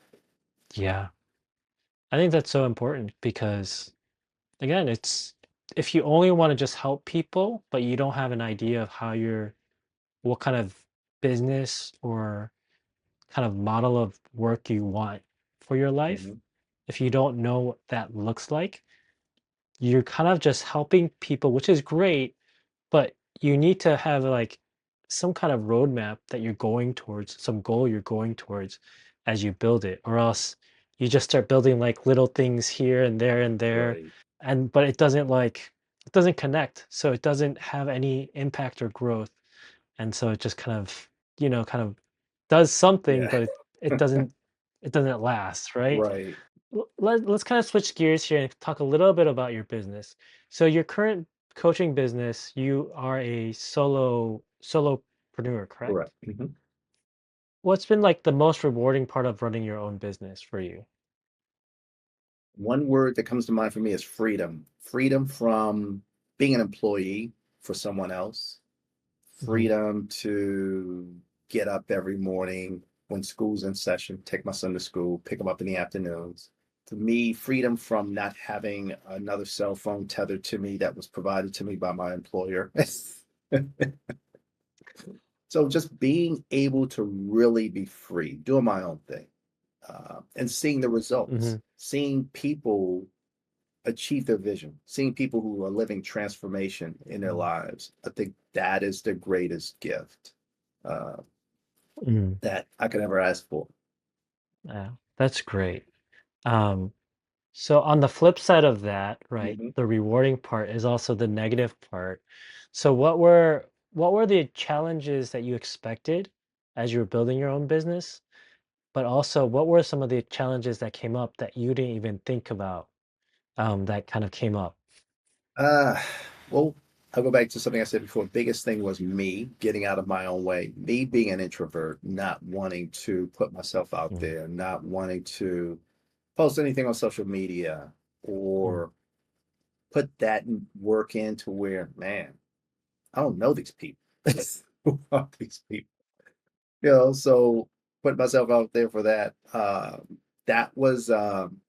Yeah, I think that's so important because again, it's if you only want to just help people but you don't have an idea of what kind of business or kind of model of work you want for your life, Mhm. if you don't know what that looks like, you're kind of just helping people, which is great, but you need to have like some kind of roadmap that you're going towards, some goal you're going towards as you build it, or else you just start building like little things here and there and there, Right. and but it doesn't connect, so it doesn't have any impact or growth, and so it just kind of does something, Yeah. but it doesn't last, right? Right. Let's kind of switch gears here and talk a little bit about your business. So your current coaching business, you are a solopreneur, correct? Correct. Mhm. What's been like the most rewarding part of running your own business for you? One word that comes to mind for me is freedom. Freedom from being an employee for someone else. Hmm. Freedom to get up every morning when school's in session, take my son to school, pick him up in the afternoons. To me, freedom from not having another cell phone tethered to me that was provided to me by my employer. So just being able to really be free, doing my own thing, and seeing the results, Hmm. seeing people achieve their vision, seeing people who are living transformation in their lives. I think that is the greatest gift uh, Hmm. that I could ever ask for. Yeah, that's great. Um, so on the flip side of that, right, Mhm. the rewarding part is also the negative part. So what were the challenges that you expected as you were building your own business? But also, what were some of the challenges that came up that you didn't even think about, that kind of came up? Uh, well, I'll go back to something I said before. Biggest thing was me getting out of my own way, me being an introvert, not wanting to put myself out Mm, there, not wanting to post anything on social media mm, or put that work into where, man, I don't know these people. Who are these people? So put myself out there for that. That was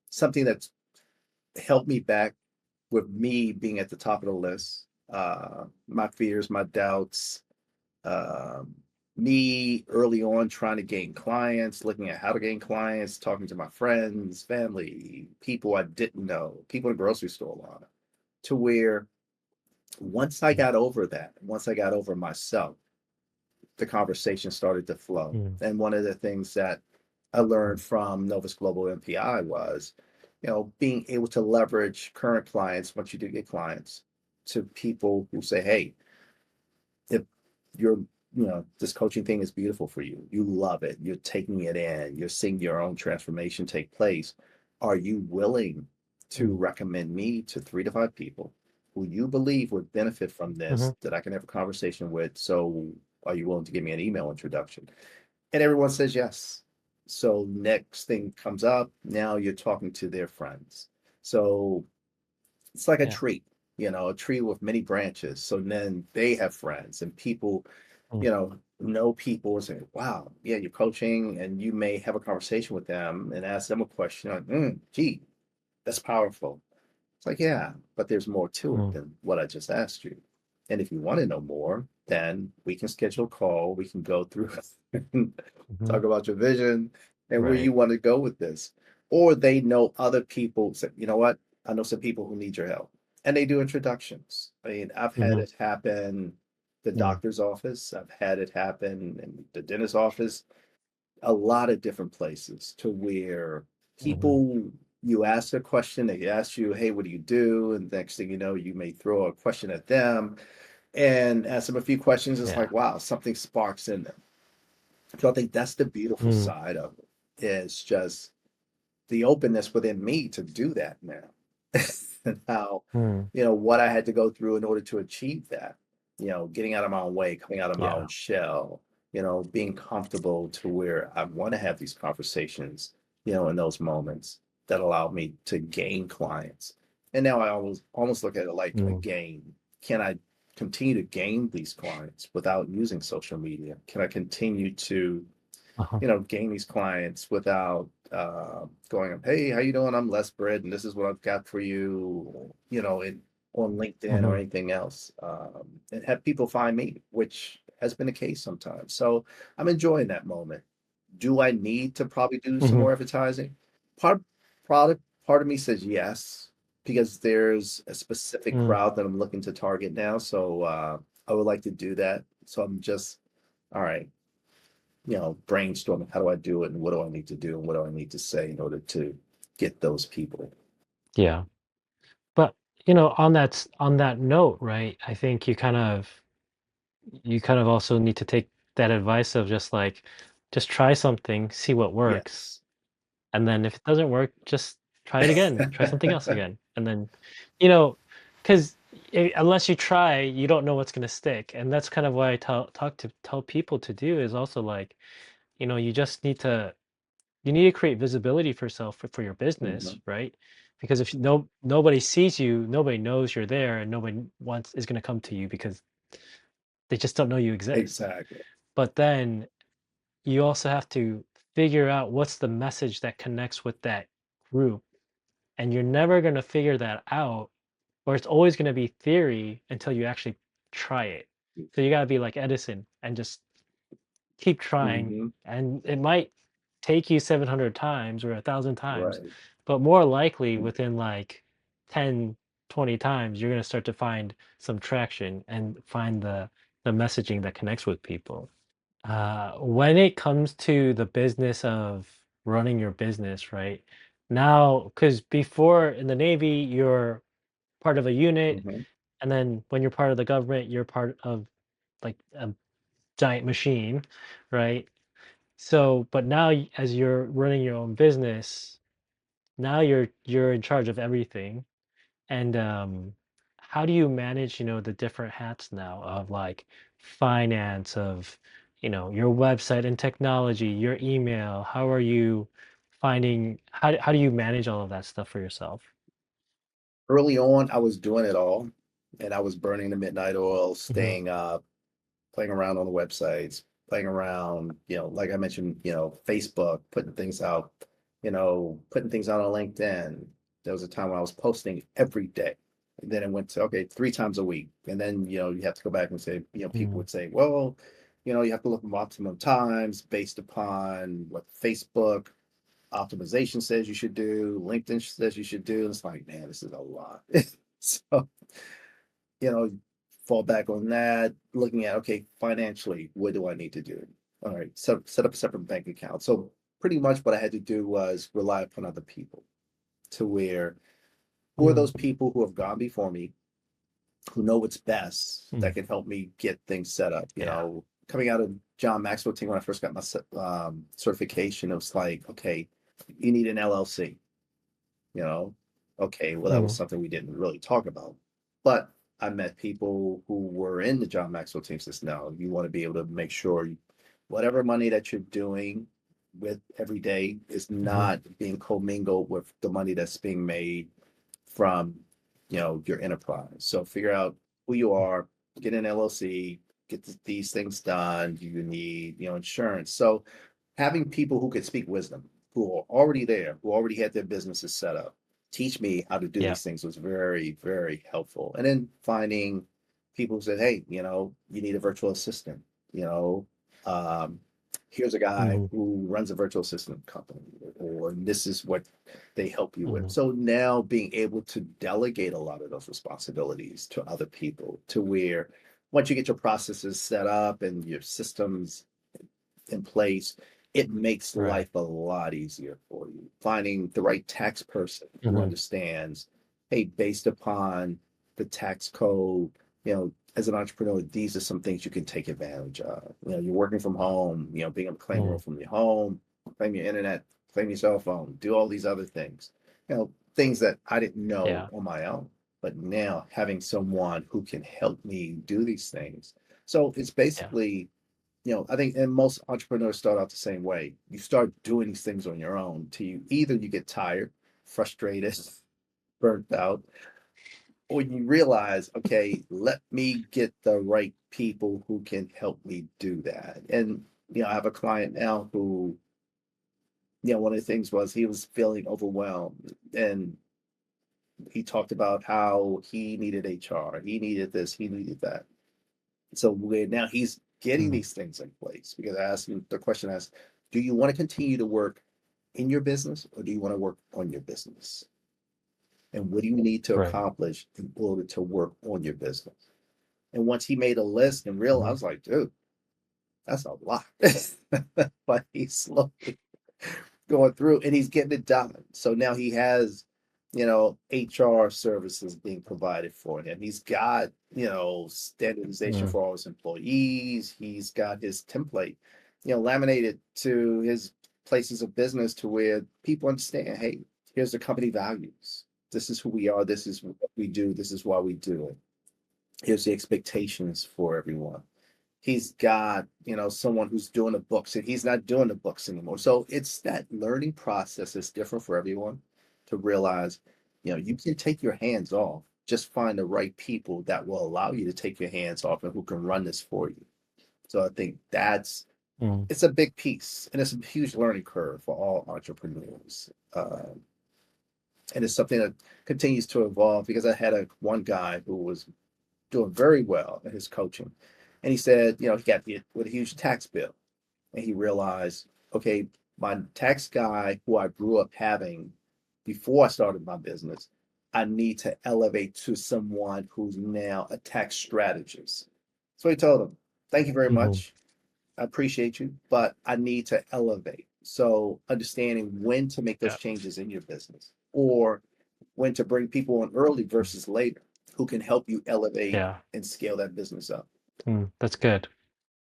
something that's helped me back with me being at the top of the list. My fears, my doubts, um, me early on trying to gain clients, looking at how to gain clients, talking to my friends, family, people I didn't know, people in the grocery store a lot, to where once I Mm, got over that, once I got over myself, the conversation started to flow. mm, And one of the things that I learned mm, from Novus Global MPI was, being able to leverage current clients once you do get clients to people who say, hey, if you're, this coaching thing is beautiful for you, you love it, you're taking it in, you're seeing your own transformation take place. Are you willing to mm, recommend me to 3 to 5 people who you believe would benefit from mhm. this that I can have a conversation with? So are you willing to give me an email introduction? And everyone says yes. So next thing comes up, now you're talking to their friends. So it's like a Yeah. tree, a tree with many branches. So then they have friends and people, Mm, know people and say, wow, yeah, you're coaching, and you may have a conversation with them and ask them a question like, gee, that's powerful. It's like, yeah, but there's more to it mm, than what I just asked you. And if you want to know more, then we can schedule a call. We can go through and mhm. talk about your vision and where Right. you want to go with this. Or they know other people say, you know what? I know some people who need your help. And they do introductions. I mean, I've had Mhm. it happen the Mm, doctor's office. I've had it happen in the dentist's office, a lot of different places to where mhm. people, you ask a question, they ask you, hey, what do you do? And next thing you know, you may throw a question at them and ask them a few questions. It's Yeah. like, wow, something sparks in them. So I think that's the beautiful Mm, side of it, is just the openness within me to do that now. And how, mm. what I had to go through in order to achieve that, getting out of my own way, coming out of my Yeah. own shell, being comfortable to where I want to have these conversations, in those moments that allow me to gain clients. And now I almost look at it like a Mm. game. Can I continue to gain these clients without using social media? Can I continue to, Uh-huh. gain these clients without going up, hey, how you doing? I'm Les Britt, and this is what I've got for you, on LinkedIn or Mhm. anything else, and have people find me, which has been the case sometimes. So I'm enjoying that moment. Do I need to probably do some Mhm. more advertising? Part part of me says yes, because there's a specific Mm. crowd that I'm looking to target now. So I would like to do that. So I'm just all right, brainstorming, how do I do it and what do I need to do and what do I need to say in order to get those people? Yeah. But, on that note, right, I think you kind of also need to take that advice of just try something, see what works. Yes. And then if it doesn't work, just try it again, try something else again. And then, you know, because unless you try, you don't know what's going to stick. And that's kind of why I tell people to do is also like, you just you need to create visibility for yourself for your business, Mhm. right? Because if nobody sees you, nobody knows you're there, and nobody wants is going to come to you because they just don't know you exist. Exactly. But then you also have to figure out what's the message that connects with that group, and you're never going to figure that out, or it's always going to be theory until you actually try it. So you got to be like Edison and just keep trying, Mhm. and it might take you 700 times or 1,000 times, Right. but more likely within like 10, 20 times, you're going to start to find some traction and find the messaging that connects with people. When it comes to the business of running your business, right? Now, because before in the Navy, you're part of a unit, Mhm. and then when you're part of the government, you're part of like a giant machine, right? So, but now as you're running your own business, now you're in charge of everything. And how do you manage, the different hats now of like finance, of, your website and technology, your email? How are you how do you manage all of that stuff for yourself? Early on, I was doing it all. and I was burning the midnight oil, Mhm. staying up, playing around on the websites, playing around, like I mentioned, Facebook, putting things out, putting things out on LinkedIn. There was a time when I was posting every day. And then it went to, okay, 3 times a week. And then, you have to go back and say, people Mhm. would say, well, you have to look at optimum times based upon what Facebook optimization says you should do, LinkedIn says you should do. And it's like, man, this is a lot. So, you know, fall back on that, looking at, okay, financially, what do I need to do? All right, so set up a separate bank account. So pretty much what I had to do was rely upon other people to where who are Mhm. those people who have gone before me, who know what's best, that Mhm. can help me get things set up. Yeah. Coming out of John Maxwell team when I first got my certification, it was like, okay, you need an LLC. you know okay, well, that was Mhm. something we didn't really talk about, but I met people who were in the John Maxwell team. Says, no, you want to be able to make sure whatever money that you're doing with every day is Mhm. not being commingled with the money that's being made from your enterprise. So figure out who you are, get an LLC, get these things done. You need insurance. So having people who could speak wisdom, who are already there, who already had their businesses set up, teach me how to do Yeah. these things was very, very helpful. And then finding people who said, hey, you need a virtual assistant, you know, um, here's a guy Mhm. who runs a virtual assistant company, or this is what they help you with. Mhm. So now being able to delegate a lot of those responsibilities to other people, to where once you get your processes set up and your systems in place, it makes Right. life a lot easier for you. Finding the right tax person who Mhm. understands, hey, based upon the tax code, as an entrepreneur, these are some things you can take advantage of. You're working from home, being able to claim Mhm. work from your home, claim your internet, claim your cell phone, do all these other things. Things that I didn't know Yeah. on my own. But now having someone who can help me do these things. So it's Yeah. basically I think, and most entrepreneurs start out the same way. You start doing these things on your own till either you get tired, frustrated, burnt out, or you realize, okay, let me get the right people who can help me do that. And, I have a client now who, one of the things was he was feeling overwhelmed, and he talked about how he needed HR, he needed this, he needed that. So where now he's getting Mhm. these things in place, because I asked him the question as, do you want to continue to work in your business, or do you want to work on your business? And what do you need to Right. accomplish in order to work on your business? And once he made a list and realized, I Mhm. was like, dude, that's a lot. But he's slowly going through and he's getting it done. So now he has, HR services being provided for him. He's got, standardization Mhm. for all his employees. He's got his template, laminated to his places of business to where people understand, hey, here's the company values. This is who we are. This is what we do. This is why we do it. Here's the expectations for everyone. He's got someone who's doing the books, and he's not doing the books anymore. So it's that learning process is different for everyone, to realize you can take your hands off, just find the right people that will allow you to take your hands off and who can run this for you. So I think Mhm. it's a big piece, and it's a huge learning curve for all entrepreneurs. And it's something that continues to evolve, because I had one guy who was doing very well in his coaching. And he said, he got hit with a huge tax bill. And he realized, okay, my tax guy who I grew up having before I started my business, I need to elevate to someone who's now a tax strategist. So he told him, thank you very Mhm. much. I appreciate you, but I need to elevate. So understanding when to make those Yeah. changes in your business, or when to bring people on early versus later, who can help you elevate Yeah. and scale that business up. That's good.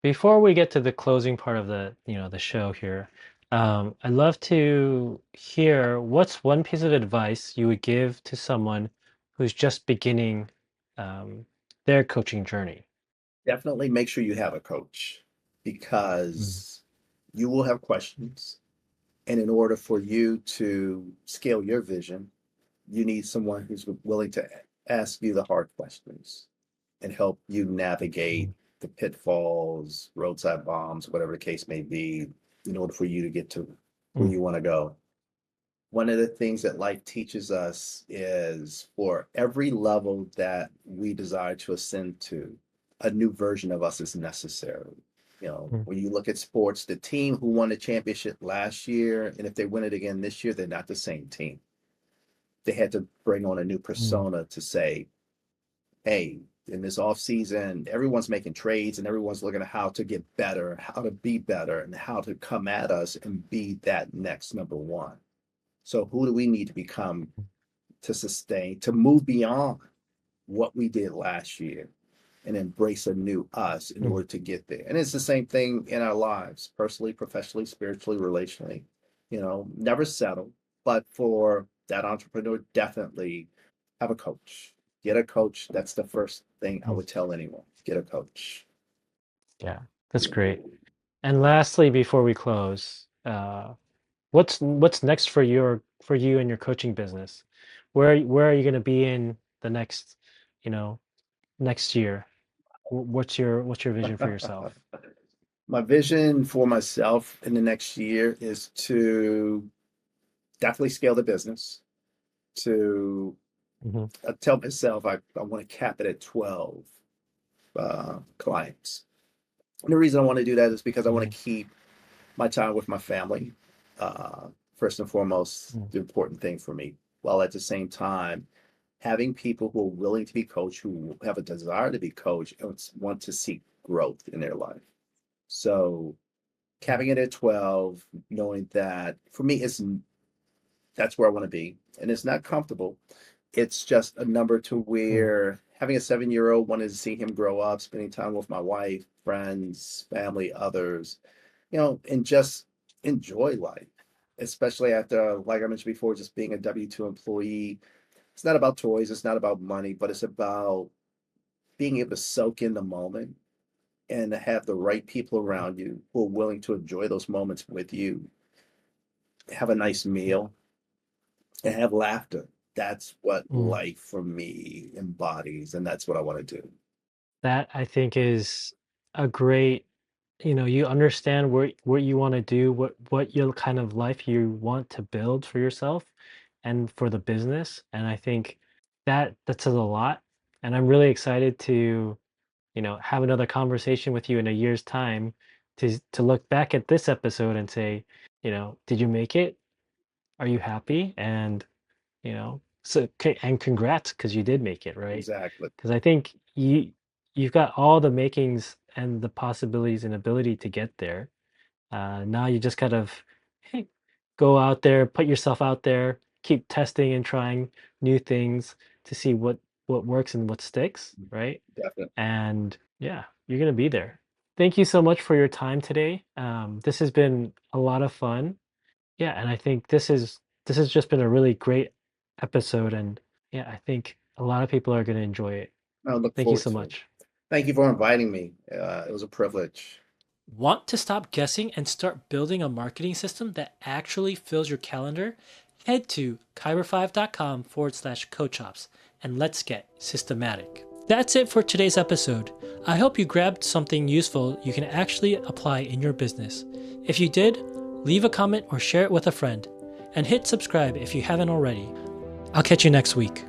Before we get to the closing part of the show here, I'd love to hear what's one piece of advice you would give to someone who's just beginning their coaching journey. Definitely make sure you have a coach, Mm. because you will have questions. And in order for you to scale your vision, you need someone who's willing to ask you the hard questions and help you navigate Mm, the pitfalls, roadside bombs, whatever the case may be, in order for you to get to where mm, you want to go. One of the things that life teaches us is for every level that we desire to ascend to, a new version of us is necessary. mm, When you look at sports, the team who won the championship last year, and if they win it again this year, they're not the same team. They had to bring on a new mm, persona to say, hey, in this off season, everyone's making trades and everyone's looking at how to get better, how to be better, and how to come at us and be that next number one. So who do we need to become to sustain, to move beyond what we did last year and embrace a new us in mm, order to get there? And it's the same thing in our lives, personally, professionally, spiritually, relationally. Never settle, but for that entrepreneur, definitely have a coach. Get a coach. That's the first thing I mm. would tell anyone. Get a coach. Yeah, that's great. And lastly, before we close, what's next for you and your coaching business? Where are you going to be in the next, you know, next year? What's your vision for yourself? My vision for myself in the next year is to definitely scale the business, to Hmm. I tell myself I want to cap it at 12 clients. And the reason I want to do that is because I want Hmm. to keep my time with my family, first and foremost, Mm, the important thing for me, while at the same time having people who are willing to be coached, who have a desire to be coached, and want to seek growth in their life. So mm, capping it at 12, knowing that for me, that's where I want to be. And it's not comfortable. It's just a number to mm, where having a 7-year old wanted to see him grow up, spending time with my wife, friends, family, others, and just enjoy life, especially after, like I mentioned before, just being a W-2 employee. It's not about toys, it's not about money, but it's about being able to soak in the moment and to have the right people around you who are willing to enjoy those moments with you, have a nice meal, and have laughter. That's what mm. life for me embodies, and that's what I want to do. That I think is a great, you understand what you want to do, what your kind of life you want to build for yourself and for the business. And I think that says a lot. And I'm really excited to, have another conversation with you in a year's time to look back at this episode and say, did you make it? Are you happy? And, so and congrats because you did make it, right? Exactly. Because I think you've got all the makings and the possibilities and ability to get there. Now you just kind of hey, go out there, put yourself out there, keep testing and trying new things to see what works and what sticks, right? Definitely. And yeah, you're gonna be there. Thank you so much for your time today. This has been a lot of fun. Yeah, and I think this has just been a really great episode, and yeah, I think a lot of people are gonna enjoy it. I look Thank you forward so to it. much. Thank you for inviting me. It was a privilege. Want to stop guessing and start building a marketing system that actually fills your calendar? Head to kyber5.com/coachops and let's get systematic. That's it for today's episode. I hope you grabbed something useful you can actually apply in your business. If you did, leave a comment or share it with a friend. And hit subscribe if you haven't already. I'll catch you next week.